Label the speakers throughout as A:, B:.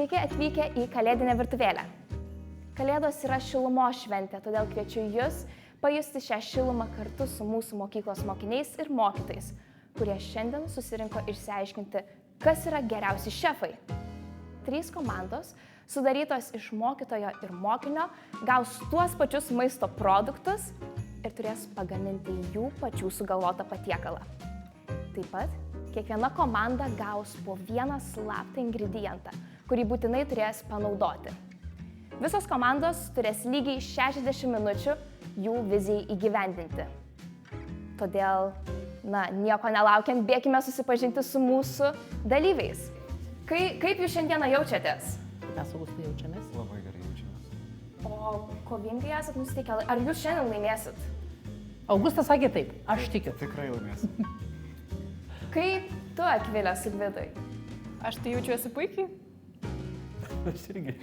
A: Sveiki atvykę į kalėdinę virtuvėlę. Kalėdos yra šilumos šventė, todėl kviečiu Jus pajusti šią šilumą kartu su mūsų mokyklos mokiniais ir mokytojais, kurie šiandien susirinko išsiaiškinti, kas yra geriausi šefai. 3 komandos, sudarytos iš mokytojo ir mokinio, gaus tuos pačius maisto produktus ir turės pagaminti jų pačių sugalvotą patiekalą. Taip pat kiekviena komanda gaus po vieną slaptą ingredientą, kurį būtinai turės panaudoti. Visos komandos turės lygiai 60 minučių jų vizijai įgyvendinti. Todėl, nieko nelaukiant, bėkime susipažinti su mūsų dalyviais. Kaip jūs šiandieną jaučiatės?
B: Mes Augustai jaučiamės.
C: Labai gerai jaučiamės.
A: O kovingai esat nusiteikę? Ar jūs šiandien laimėsit?
B: Augustas sakė taip, aš tikiu.
C: Tikrai laimėsim.
A: Kaip tu, Akvilė, su Gvidai?
D: Aš tai jaučiuosi puikiai.
C: Aš irgi.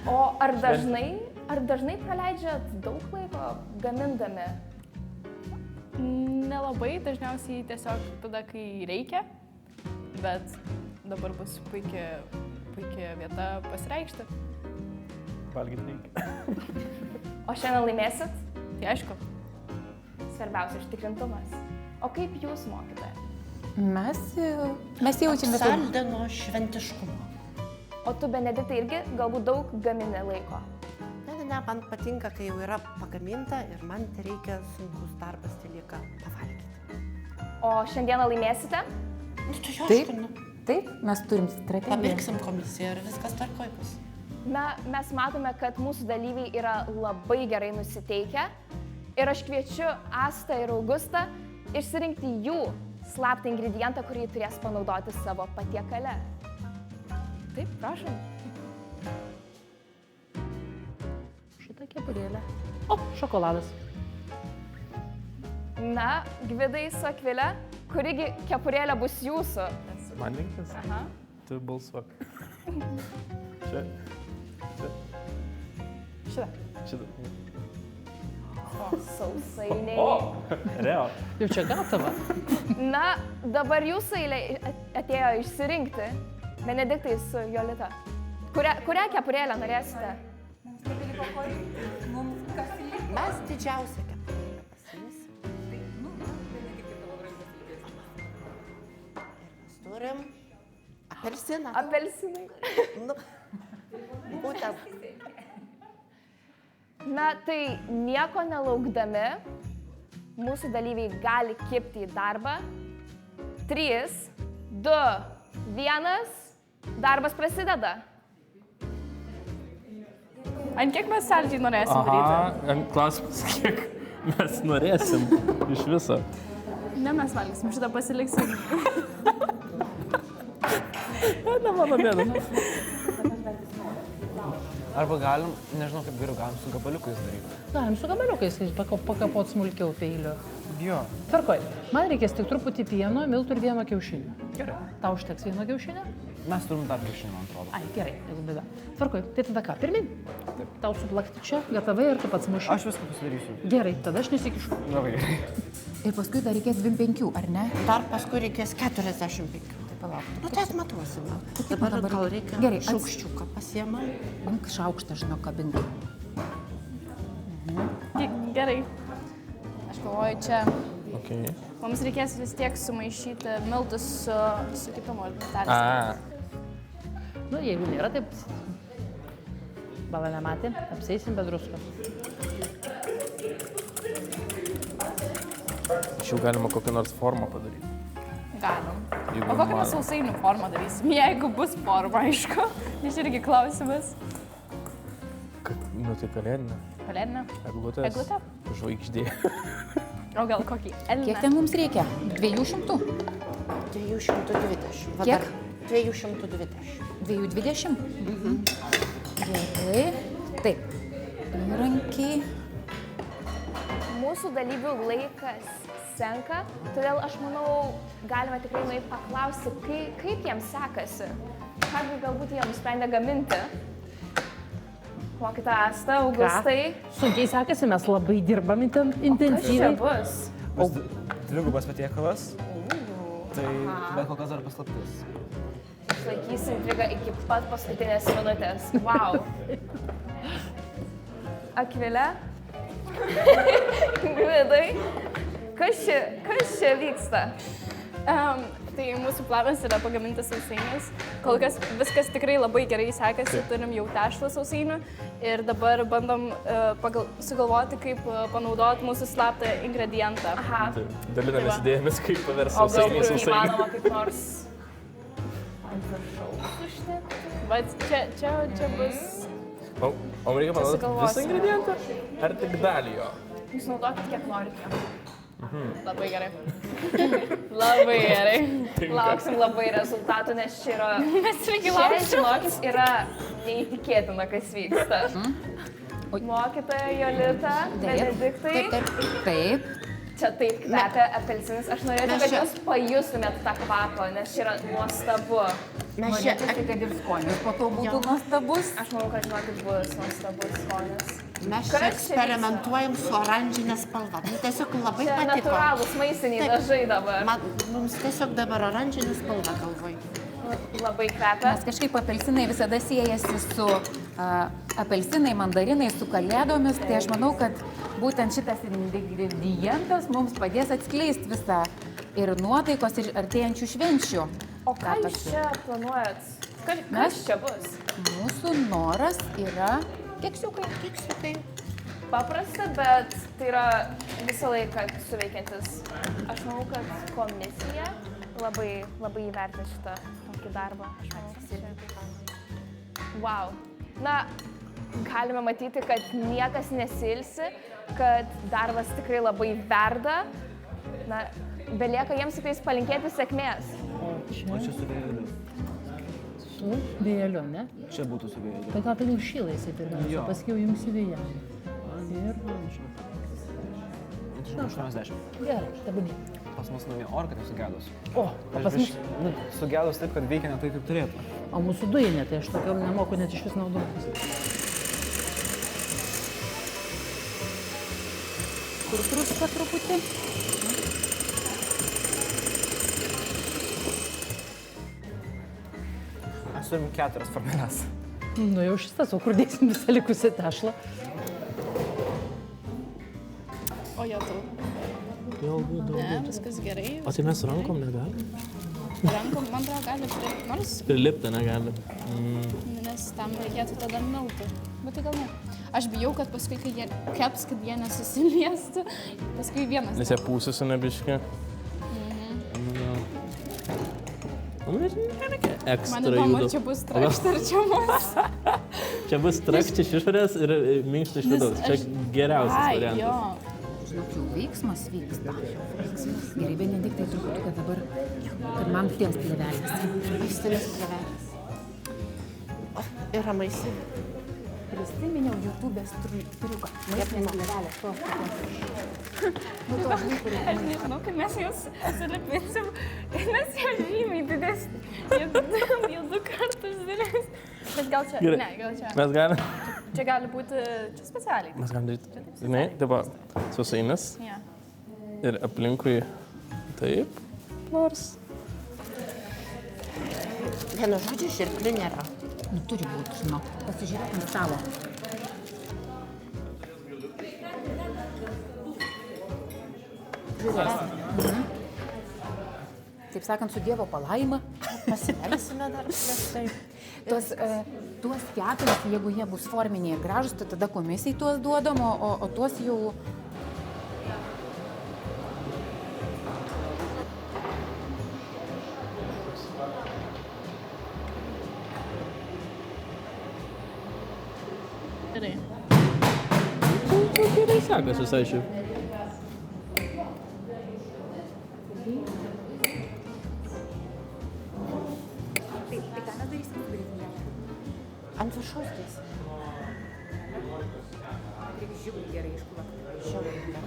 A: O ar dažnai praleidžiat daug laiko gamindami?
D: Nelabai, dažniausiai tiesiog tada, kai reikia, bet dabar bus puikia vieta pasireikšti.
C: Valgyti reikia.
A: O šiandien laimėsit?
D: Tai aišku.
A: Svarbiausia užtikrintumas. O kaip jūs, mokytoja?
E: Mes jaučiamės saldeno šventiškumo.
A: O tu, Benedikta, irgi galbūt daug gamini laiko?
E: Ne, man patinka, kai jau yra pagaminta ir man reikia sunkus darbas, tai lieka pavalgyti.
A: O šiandieną laimėsite?
F: Taip, mes turim strategiją.
E: Pabirksim komisiją ir viskas tvarkoj bus.
A: Mes matome, kad mūsų dalyviai yra labai gerai nusiteikę ir aš kviečiu Astą ir Augustą išsirinkti jų slaptą ingredientą, kurį turės panaudoti savo patiekale. Taip, prašom.
B: Šitą kepurėlę. O, šokoladas.
A: Gvidai su Akvile, kurigi kepurėlė bus jūsų?
C: Man rinktis?
A: Aha.
C: Tu balsuok. Čia. Šitą.
A: Sausainiai.
C: Real.
B: Jau čia gatava.
A: Dabar jūsų eilė atėjo išsirinkti. Benediktai su Jolita. Kurią kepurėlę norėsite?
E: Mes didžiausią kepurėlę pasiimsim. Ir mes turim apelsiną.
A: Apelsinai.
E: Būtent.
A: Tai nieko nelaukdami, mūsų dalyviai gali kibti į darbą. 3, 2, 1, darbas prasideda.
D: Ant kiek mes saldžiai norėsim daryti?
C: Klausimas, kiek mes norėsim iš viso.
D: Ne, mes valgysim, šitą pasiliksim.
C: Ne, mano bėda.
G: Arba galim, nežinau kaip geriau, galim su gabaliukais daryti.
B: Galim su gabaliukais pakapot smulkiau peiliu.
G: Jo.
B: Tvarkoj, man reikės tik truputį pieno, miltų ir 1 kiaušinio.
G: Gerai.
B: Tau užteks 1 kiaušinio?
G: Mes turim dar kiaušinį, man atrodo.
B: Ai, gerai, jeigu bėda. Tvarkoj, tai tada ką, pirmin? Tau suplakti čia, gatavai ir tu pats muši.
G: Aš viską pasidarysiu.
B: Gerai, tada aš nesikišu.
G: Labai gerai.
F: Ir paskui dar reikės 25, ar ne?
E: Dar paskui reikės 45.
F: Tai palauk.
E: Tai atmatuosime. Dabar gal reikia
F: Gerai,
E: šaukščiuką pasiemam.
F: Imk šaukštą, žinok, kabinti.
D: Gerai. Aš galvoju, čia
C: Okay.
D: mums reikės vis tiek sumaišyti miltus su kitom dalys.
B: Jeigu nėra, taip bala nematė, apseisim be druskos.
C: Iš jų galima kokią nors formą padaryti.
D: Galim.
C: Jeigu
D: O kokią mes
C: įmanoma.
D: sausainių formą darysim? Jeigu bus forma, aišku. Iš irgi klausimas.
C: Tai kalėdinė.
D: Kalėdinė?
C: Eglutės.
D: Eglutė?
C: Žvaigždė.
D: O gal kokį elnią?
F: Kiek ten mums reikia? 200?
E: 220. Va
F: Kiek?
E: dar 220.
F: 220? Gerai. Taip. Įrankiai.
A: Mūsų dalyvių laikas senka, todėl aš manau, galime tikrai nueiti paklausti, kaip jiems sekasi. Ką galbūt jie nusprendė gaminti. Mokytoja Asta, Augustai.
B: Sunkiai sekasi, mes labai dirbam intensyviai.
A: Kas čia bus?
G: Dvigubas patiekalas. Tai bet kokias dar paslaptis.
A: išlaikys intrigą iki pat paskutinės minutės. Wow. Akvilė. Gvidai. Kas čia vyksta?
D: Tai mūsų planas yra pagaminti sausainius. Kol kas viskas tikrai labai gerai sekasi, turim jau tešlą sausainių ir dabar bandom sugalvoti, kaip panaudoti mūsų slaptą ingredientą.
A: Aha.
C: Dalinamės idėjomis, kaip paversti
A: O
C: sausainį
A: galbūt
C: sausainį.
A: įmanoma kaip nors ant viršaus užtepti?
D: Bet čia bus...
C: O reikia panaudoti visą
A: Susigalvosime.
C: ingredientą? Ar tik dalį jo?
A: Jūs naudokit kiek norite.
D: Labai gerai. Labai gerai.
A: Lauksim labai rezultatų, nes čia yra...
D: Mes irgi
A: Čia,
D: lauksim.
A: žinokis, yra neįtikėtina, kas vyksta. Mokytoja Jolita, Benediktai.
F: Taip.
A: Čia taip kvepia apelsinis. Aš norėčiau, kad jūs pajustumėt tą kvapą, nes čia yra nuostabu.
E: Mes čia
F: Norėtųsi, kad ir skonis po to būtų nuostabus.
A: Aš manau, kad žinokit bus nuostabus skonis.
E: Mes
A: Kas
E: čia
A: čia
E: eksperimentuojam su oranžinė spalva. Man tiesiog labai
A: Čia
E: patiko.
A: natūralūs maistiniai
E: Taip.
A: dažai dabar.
E: Mums tiesiog dabar oranžinė spalva galvoj.
A: Labai kvepia.
F: Nes kažkaip apelsinai visada siejasi su apelsinai, mandarinai, su kalėdomis. Tai aš manau, kad būtent šitas ingredientas mums padės atskleisti visą ir nuotaikos, ir artėjančių švenčių.
A: O ką jūs čia planuojat? Kas čia bus?
F: Mūsų noras yra keksiukai.
E: Keksiukai.
A: Paprasta, bet tai yra visą laiką suveikiantis. Aš manau, kad komisija labai įvertina šitą tokį darbą. Wow. Na, galime matyti, kad niekas nesilsi, kad darbas tikrai labai verda. Na, belieka jiems tik tais palinkėti sėkmės.
B: O
G: O čia su vėjeliu.
B: su vėjeliu, ne?
G: Čia būtų su vėjeliu.
B: Tai gal toliau šyla jisai pirmiausia,
G: Jo.
B: paskui jau jungsi vėją. Ir...
G: Tai 80.
B: Gerai, tebūnė.
G: Pas mus nauja orkaitė sugedus.
B: O pas mus...
G: Sugedus taip, kad veikia ne taip, kaip turėtų.
B: O mūsų dujinė, tai aš tokiam nemoku net iš vis naudotis.
F: Kur truska truputį.
G: Mes turim 4 formeles.
B: Nu jau šis tas, o kur dėsim visą likusią tešlą?
D: O jo, tu. Ne, viskas gerai.
C: O tai mes rankom negalim?
D: Rankom, man atrodo, gali prie nors,
C: Prilipti negalim.
D: nes tam reikėtų tada miltų. Bet tai gal ne. Aš bijau, kad paskui, kai jie keps, kad jie nesusiliestų, paskui vienas.
C: Nes jie pūsiasi nebiški. Nu, nereikia
D: Man
C: ekstra
D: įdomu,
C: judo.
D: ar čia bus trakšta, ar čia bus.
C: Čia bus trakšti iš išorės ir minkšta iš vidaus. Čia geriausias
D: Ai,
C: variantas.
D: jo.
F: Žinok, jau veiksmas vyksta. Gerai, Benediktai, truputuką dabar, kad man tiems plėvelės.
E: Maistinis plėvelis. O, yra maisinė.
F: Prisiminiau YouTube'ės triuką. Maistinės plėvelės, tos tokios. Nu, to, žinai, kur
D: Aš nežinau, kad mes juos sulipinsim, nes jie žymiai didesni. Jie 2 kartus didesni. Bet gal čia,
C: Gerai.
D: ne, gal čia.
C: Mes galim.
D: Čia gali būti, čia specialiai.
C: Mes galim daryti. Žinai, dabar sausainis
D: Ja.
C: ir aplinkui taip. Nors.
E: Vienu žodžiu, žirklių nėra.
F: Nu, turi būti, žinok. Pasižiūrėk ant stalo. Taip sakant, su Dievo palaima.
E: Pasimelsime dar prieš tai.
F: Tuos keturis, jeigu jie bus forminiai ir gražus, tai tada komisijai tuos duodam, o tuos jau...
D: Gerai.
C: Gerai sekasi visai šiaip.
E: Ant viršaus dėsi.
F: Gerai iškluoti.
E: Žiauriai.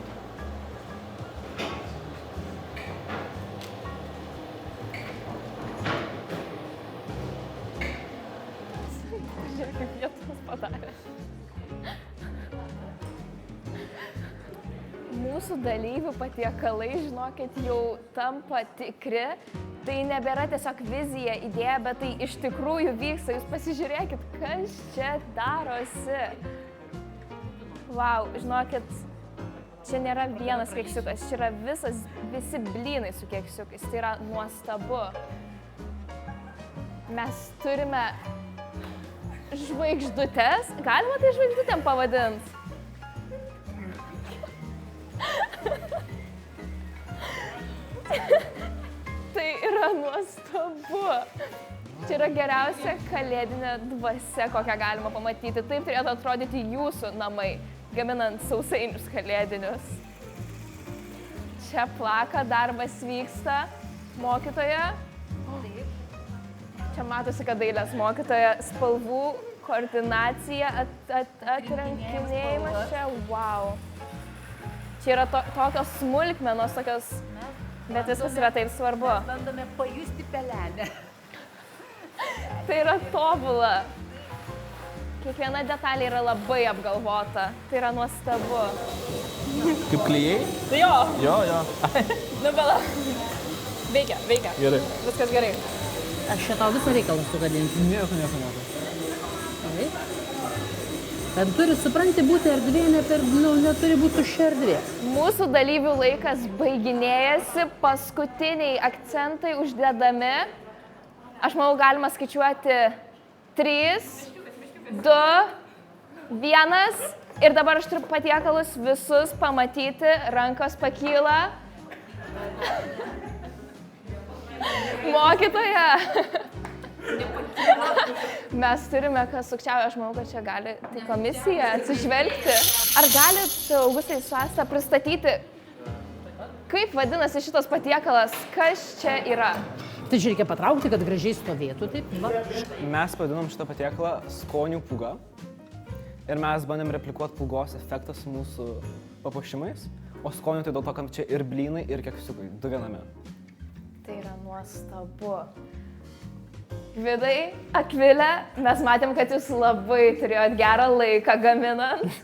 A: Žiūrėk, kaip jie tas padarė. Mūsų mūsų dalyvių patiekalai, žinokit, jau tampa tikri. Tai nebėra tiesiog vizija, idėja, bet tai iš tikrųjų vyksta. Jūs pasižiūrėkit, kas čia darosi. Vau, žinokit, čia nėra vienas keksiukas, čia yra visi blynai su keksiukais. Tai yra nuostabu. Mes turime žvaigždutes. Galima tai žvaigždutėm pavadinti? Tai yra nuostabu. Čia yra geriausia kalėdinė dvasia, kokią galima pamatyti. Taip turėtų atrodyti jūsų namai, gaminant sausainius kalėdinius. Čia plaka, darbas vyksta. Mokytoja. Čia matosi, kad dailės mokytoja, spalvų koordinacija, atrankinėjimas čia, wow. Čia yra tokios smulkmenos, tokios, bet viskas yra taip svarbu.
F: Mes bandome pajusti pelelę.
A: Tai yra tobula. Kiekviena detalė yra labai apgalvota. Tai yra nuostabu.
C: Kaip klijai?
D: Tai jo,
C: Jo.
D: nu bala. Veikia.
C: Gerai.
D: Viskas gerai.
B: Aš čia tau visą reikalą sugadinsiu.
G: Nieko.
B: Taip. Ten turi, supranti, būti erdvė, neturi būti tuščia erdvė.
A: Mūsų dalyvių laikas baiginėjasi, paskutiniai akcentai uždedami. Aš manau, galima skaičiuoti 3, 2, 1. Ir dabar aš turiu patiekalus visus pamatyti, rankos pakyla. Mokytoja. Mes turime, kas sukčiauja, aš manau, kad čia gali tai komisija atsižvelgti. Ar galit, Augustai, su Asta pristatyti, kaip vadinasi šitas patiekalas, kas čia yra?
B: Tai čia reikia patraukti, kad gražiai stovėtų, taip, va.
G: Mes pavadinom šitą patiekalą skonių pūga. Ir mes bandėm replikuoti pūgos efektą su mūsų papuošimais. O skonių tai dėl to, kad čia ir blynai, ir keksiukai, 2 viename.
A: Tai yra nuostabu. Vidai, Akvilė, mes matėm, kad jūs labai turėjot gerą laiką gaminant.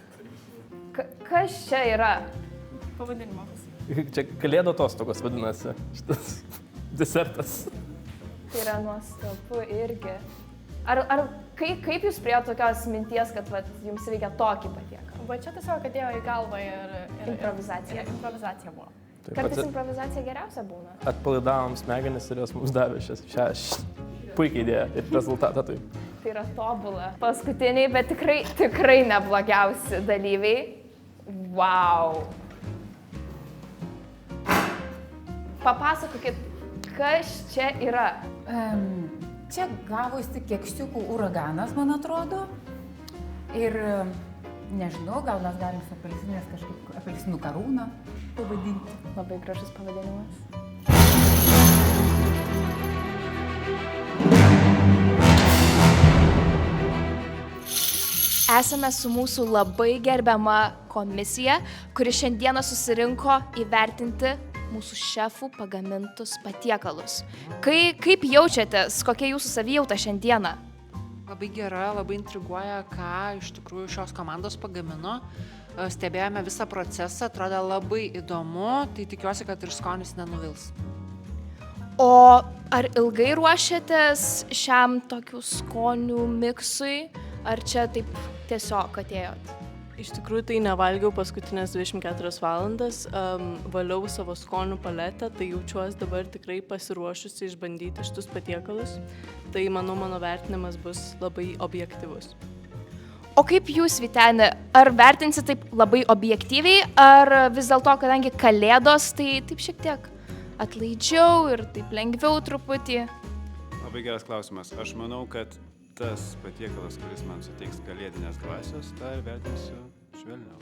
A: Kas čia yra?
D: Pavadinimas.
C: Čia kalėdų atostogos vadinasi šitas desertas.
A: Tai yra nuostabu irgi. Kaip jūs prie tokios minties, kad jums reikia tokį patiekalą?
D: Va čia tiesiog atėjo į galvą ir
A: Improvizacija.
D: Ir improvizacija buvo.
A: Kartais improvizacija geriausia būna.
C: Atpalaidavom smegenis ir jos mums davė šią puikiai idėją ir rezultatą.
A: Tai yra tobula. Paskutiniai, bet tikrai neblogiausi dalyviai. Wow. Papasakokit, kas čia yra.
F: Čia gavosi keksiukų uraganas, man atrodo. Ir nežinau, gal mes galim su apelsinės kažkaip apelsinų karūną pavadinti.
A: Labai gražus pavadinimas. Esame su mūsų labai gerbiama komisija, kuri šiandieną susirinko įvertinti mūsų šefų pagamintus patiekalus. Kaip jaučiatės, kokia jūsų savijauta šiandieną?
H: Labai gera, labai intriguoja, ką iš tikrųjų šios komandos pagamino. Stebėjome visą procesą, atrodė labai įdomu, tai tikiuosi, kad ir skonis nenuvils.
A: O ar ilgai ruošiatės šiam tokių skonių miksui, ar čia taip tiesiog atėjot?
I: Iš tikrųjų, tai nevalgiau paskutinės 24 valandas, valiau savo skonių paletę, tai jaučiuosi dabar tikrai pasiruošusi išbandyti šitus patiekalus. Tai manau, mano vertinimas bus labai objektyvus.
A: O kaip jūs, Vyteni, ar vertinsit taip labai objektyviai, ar vis dėlto, kadangi kalėdos, tai taip šiek tiek atlaidžiau ir taip lengviau truputį?
J: Labai geras klausimas. Aš manau, kad tas patiekalas, kuris man suteiks kalėdinės dvasios, tą ir vertinsiu švelniau.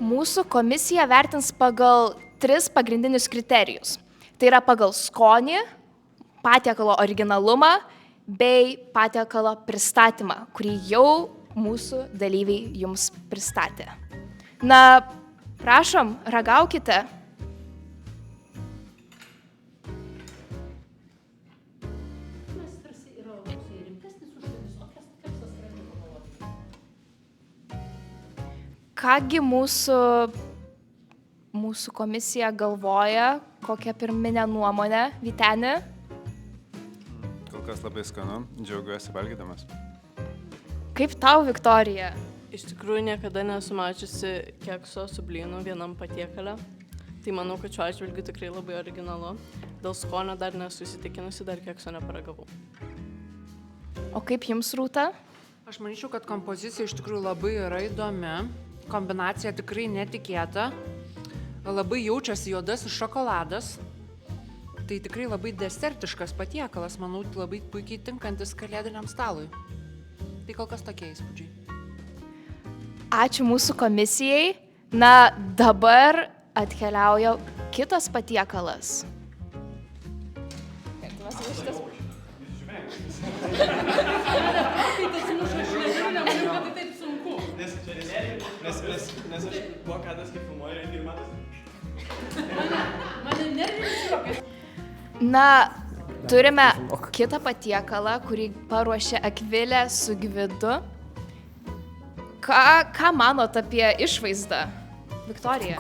A: Mūsų komisija vertins pagal 3 pagrindinius kriterijus. Tai yra pagal skonį, patiekalo originalumą bei patiekalo pristatymą, kurį jau mūsų dalyviai jums pristatė. Na, prašom, ragaukite. Kągi mūsų mūsų komisija galvoja, kokia pirminė nuomonė. Vyteni?
J: Kol kas labai skanu, džiaugiuosi valgydamas.
A: Kaip tau, Viktorija?
I: Iš tikrųjų, niekada nesu mačiusi kekso su blynu vienam patiekale. Tai manau, kad šiuo atžvilgiu tikrai labai originalu. Dėl skonio dar nesu įsitikinusi, dar kekso neparagavau.
A: O kaip jums, Rūta?
H: Aš manyčiau, kad kompozicija iš tikrųjų labai yra įdomi, kombinacija tikrai netikėta, labai jaučiasi juodasis šokoladas, tai tikrai labai desertiškas patiekalas, manau, labai puikiai tinkantis kalėdiniam stalui. Tai kol kas tokie įspūdžiai.
A: Ačiū mūsų komisijai. Na, dabar atkeliauja kitas patiekalas.
C: Nes aš buvo kadas, kaip filmuoju ir matas.
A: Na, turime kitą patiekalą, kurį paruošė Akvilė su Gvidu. Ką manot apie išvaizdą, Viktorija?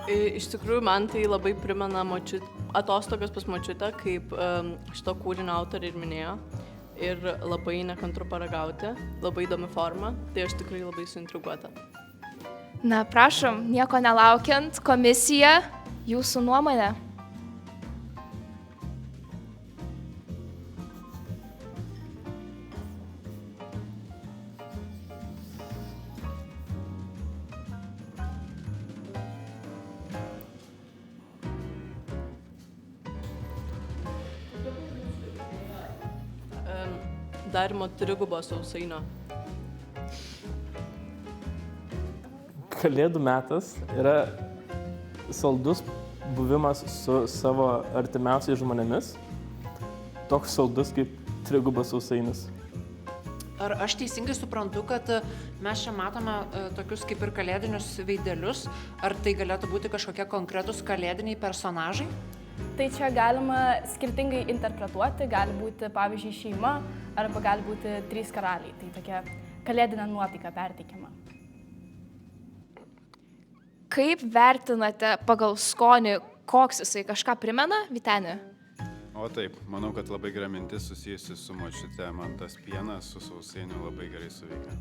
I: Iš tikrųjų, man tai labai primena atostogas pas močiutę, kaip šito kūrinio autorė ir minėjo. Ir labai nekantru paragauti, labai įdomi forma, tai aš tikrai labai suintriguota.
A: Na, prašom, nieko nelaukiant, komisija, jūsų nuomonė.
I: Darimo trigubo sausainio.
C: Kalėdų metas yra saldus buvimas su savo artimiausiais žmonėmis, toks saldus kaip trigubas sausainis.
H: Ar aš teisingai suprantu, kad mes čia matome tokius kaip ir kalėdinius veidelius, ar tai galėtų būti kažkokie konkretūs kalėdiniai personažai?
D: Tai čia galima skirtingai interpretuoti, gali būti, pavyzdžiui, šeima, arba gali būti 3 karaliai. Tai tokia kalėdinė nuotaika perteikiama.
A: Kaip vertinate pagal skonį, koks jisai kažką primena, Vyteni?
J: O taip, manau, kad labai gera mintis susijusi su močiute. Man tas pienas su sausainiu labai gerai suveikia.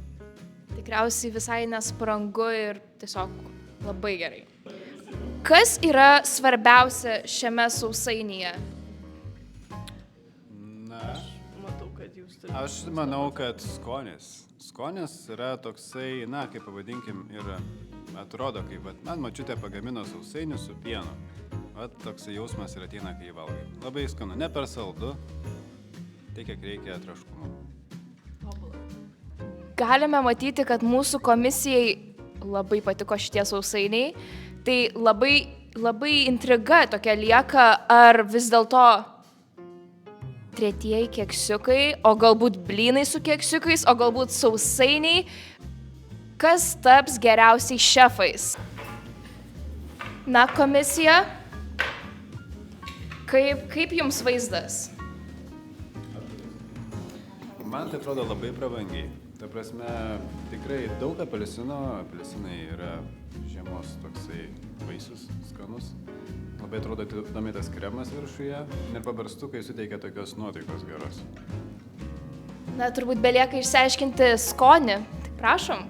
A: Tikriausiai visai nesprangu ir tiesiog labai gerai. Kas yra svarbiausia šiame sausainyje?
J: Na,
I: Matau, kad jūs turite.
J: aš manau, kad skonis. Skonis yra toksai, na, kaip pavadinkim, ir atrodo, kaip man močiutė pagamino sausainių su pienu. Vat toksai jausmas ir ateina, kai jį valgai. Labai skanu, ne per saldu, tai kiek reikia traškumo.
A: Galime matyti, kad mūsų komisijai labai patiko šitie sausainiai. Tai labai intriga tokia lieka, ar vis dėlto tretieji keksiukai, o galbūt blynai su keksiukais, o galbūt sausainiai, kas taps geriausiai šefais. Na, komisija, kaip jums vaizdas?
J: Man tai atrodo labai prabangiai. Ta prasme, tikrai daug apelsino, apelsinai yra žiemos toksai vaisius, skanus. Labai atrodo įdomiai tas kremas viršuje ir pabarstukai suteikia tokios nuotaikos geros.
A: Na, turbūt belieka išsiaiškinti skonį. Tai prašom.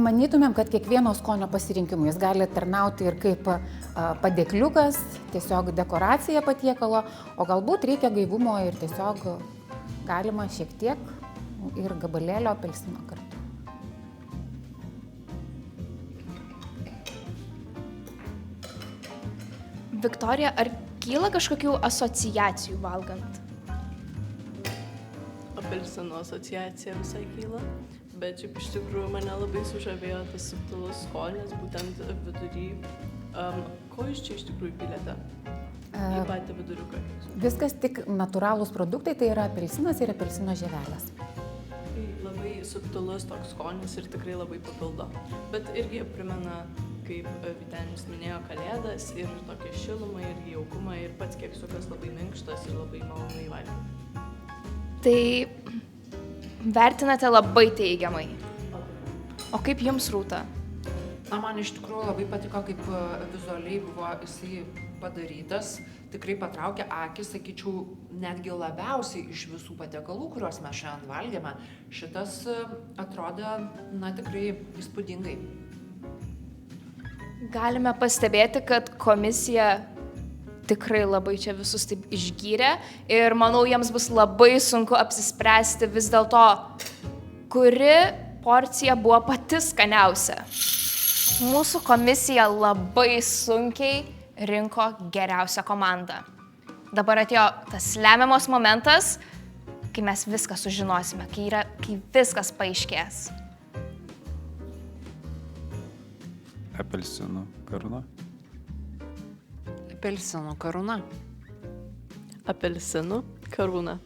F: Manytumėm, kad kiekvieno skonio pasirinkimui jis gali tarnauti ir kaip padėkliukas, tiesiog dekoracija patiekalo, o galbūt reikia gaivumo ir tiesiog galima šiek tiek ir gabalėlio apelsino kartu.
A: Viktorija, ar kyla kažkokių asociacijų valgant?
I: Apelsino asociacija visai kyla, bet šiaip iš tikrųjų mane labai sužavėjo tas subtilus skonis, būtent vidury. Ko jūs čia iš tikrųjų pylėte? Į patį viduriuką.
F: Viskas tik natūralūs produktai, tai yra apelsinas ir apelsino žievelės.
I: Tai labai subtilus toks skonis ir tikrai labai papildo. Bet irgi primena, kaip Vytenis minėjo, kalėdas ir tokią šilumą ir jaukumą ir pats keksiukas labai minkštas ir labai malonai valgyti.
A: Tai vertinate labai teigiamai. O kaip jums, Rūta?
H: Na, man iš tikrųjų labai patiko, kaip vizualiai buvo jisai padarytas. Tikrai patraukė akį, sakyčiau, netgi labiausiai iš visų patiekalų, kuriuos mes šiandien valgėme. Šitas atrodė, na, tikrai įspūdingai.
A: Galime pastebėti, kad komisija tikrai labai čia visus taip išgyrė ir manau, jiems bus labai sunku apsispręsti vis dėlto, kuri porcija buvo pati skaniausia. Mūsų komisija labai sunkiai rinko geriausią komandą. Dabar atėjo tas lemiamas momentas, kai mes viską sužinosime, kai viskas paaiškės.
J: Apelsinų karūna.
H: Apelsinų karūna.
I: Apelsinų karūna.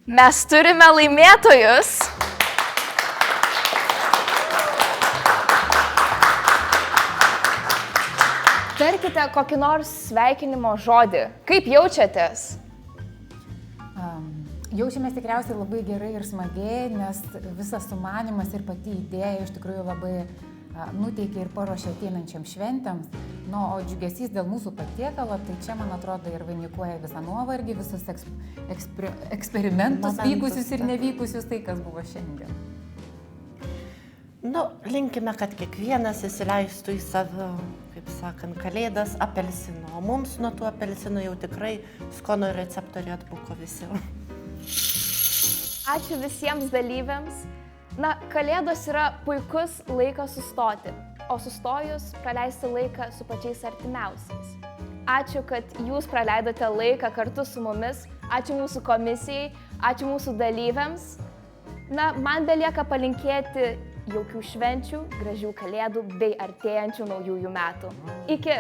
A: Mes turime laimėtojus. Tarkite kokį nors sveikinimo žodį. Kaip jaučiatės?
F: Jaučiamės tikriausiai labai gerai ir smagiai, nes visas sumanimas ir pati idėja iš tikrųjų labai nuteikia ir paruošia ateinančiam šventėms. Nu, o džiugesys dėl mūsų patiekalo, tai čia, man atrodo, ir vainikuoja visą nuovargį, visus eksperimentus vykusius ir nevykusius, tai kas buvo šiandien.
E: Nu, linkime, kad kiekvienas įsileistų į savo, kaip sakant, kalėdas apelsinų. O mums nuo tų apelsinų jau tikrai skonio receptoriai atbuko visi.
A: Ačiū visiems dalyviams. Na, kalėdos yra puikus laikas sustoti, o sustojus praleisti laiką su pačiais artimiausiais. Ačiū, kad jūs praleidote laiką kartu su mumis. Ačiū mūsų komisijai, ačiū mūsų dalyviams. Na, man belieka palinkėti jaukių švenčių, gražių kalėdų bei artėjančių naujųjų metų. Iki!